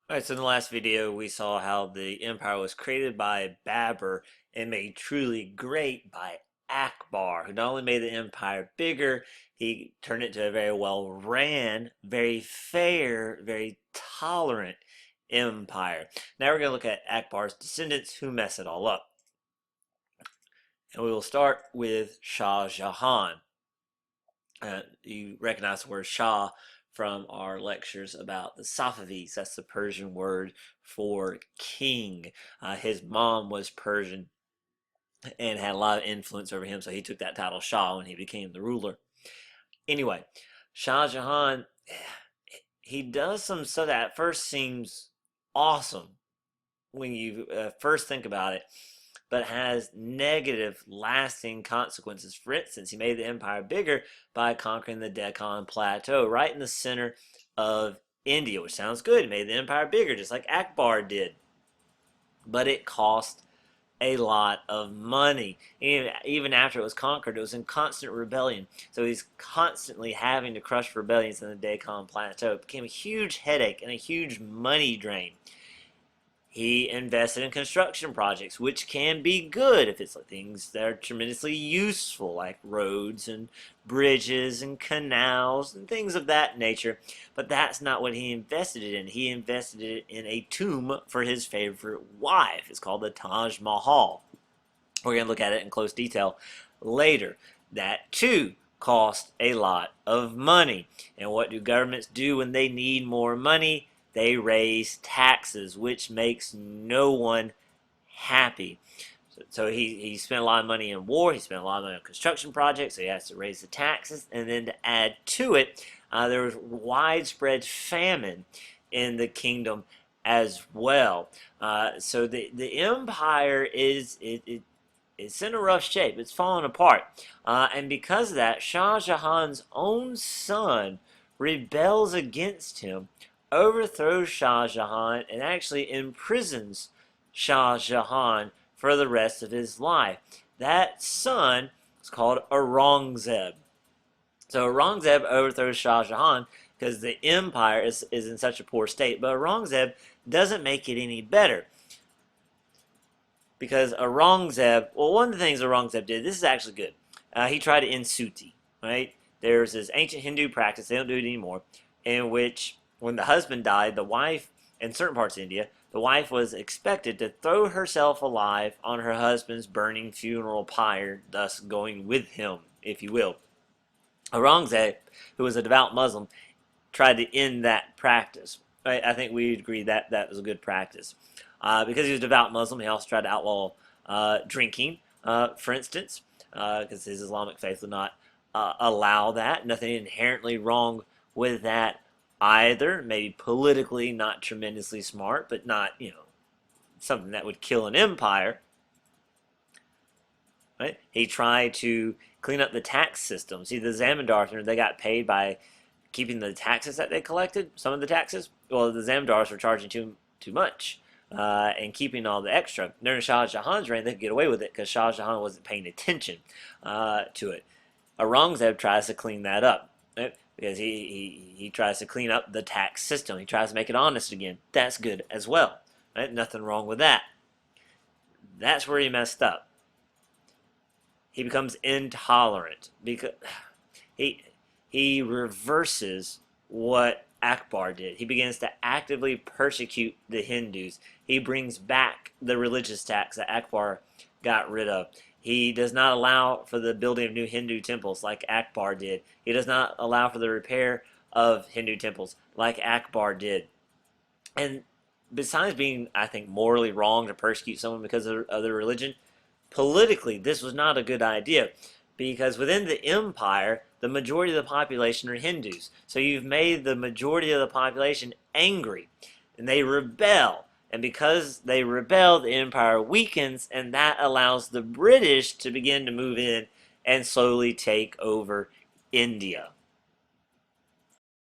All right, so in the last video, we saw how the empire was created by Babur and made truly great by Akbar, who not only made the empire bigger, he turned it to a very well ran, very fair, very tolerant empire. Now we're going to look at Akbar's descendants who mess it all up. And we will start with Shah Jahan. You recognize the word Shah from our lectures about the Safavids. That's the Persian word for king. His mom was Persian and had a lot of influence over him, so he took that title Shah when he became the ruler. Anyway, Shah Jahan, he does some stuff that at first seems awesome when you first think about it, but has negative, lasting consequences. For instance, he made the empire bigger by conquering the Deccan Plateau, right in the center of India, which sounds good. He made the empire bigger, just like Akbar did. But it cost a lot of money. And even after it was conquered, it was in constant rebellion. So he's constantly having to crush rebellions in the Deccan Plateau. It became a huge headache and a huge money drain. He invested in construction projects, which can be good if it's things that are tremendously useful, like roads and bridges and canals and things of that nature. But that's not what he invested it in. He invested it in a tomb for his favorite wife. It's called the Taj Mahal. We're going to look at it in close detail later. That too cost a lot of money. And what do governments do when they need more money? They raise taxes, which makes no one happy. So he spent a lot of money in war. He spent a lot of money on construction projects. So he has to raise the taxes. And then to add to it, there was widespread famine in the kingdom as well. So the empire it's in a rough shape. It's falling apart. And because of that, Shah Jahan's own son rebels against him, overthrows Shah Jahan, and actually imprisons Shah Jahan for the rest of his life. That son is called Aurangzeb. So Aurangzeb overthrows Shah Jahan because the empire is in such a poor state. But Aurangzeb doesn't make it any better. Because Aurangzeb, well, one of the things Aurangzeb did, this is actually good. He tried to end suti, right? There's this ancient Hindu practice, they don't do it anymore, in which when the husband died, the wife, in certain parts of India, the wife was expected to throw herself alive on her husband's burning funeral pyre, thus going with him, if you will. Aurangzeb, who was a devout Muslim, tried to end that practice. Right? I think we agree that that was a good practice. Because he was a devout Muslim, he also tried to outlaw drinking, for instance, because his Islamic faith would not allow that. Nothing inherently wrong with that either. Maybe politically not tremendously smart, but not, something that would kill an empire. Right? He tried to clean up the tax system. See, the Zamindars, they got paid by keeping the taxes that they collected, some of the taxes. Well, the Zamindars were charging too much. And keeping all the extra. During Shah Jahan's reign, they could get away with it because Shah Jahan wasn't paying attention to it. Aurangzeb tries to clean that up, right? Because he tries to clean up the tax system. He tries to make it honest again. That's good as well. Right? Nothing wrong with that. That's where he messed up. He becomes intolerant because he reverses what Akbar did. He begins to actively persecute the Hindus. He brings back the religious tax that Akbar got rid of. He does not allow for the building of new Hindu temples like Akbar did. He does not allow for the repair of Hindu temples like Akbar did. And besides being, I think, morally wrong to persecute someone because of their religion, politically, this was not a good idea because within the empire, the majority of the population are Hindus. So you've made the majority of the population angry, and they rebel. And because they rebel, the empire weakens, and that allows the British to begin to move in and slowly take over India.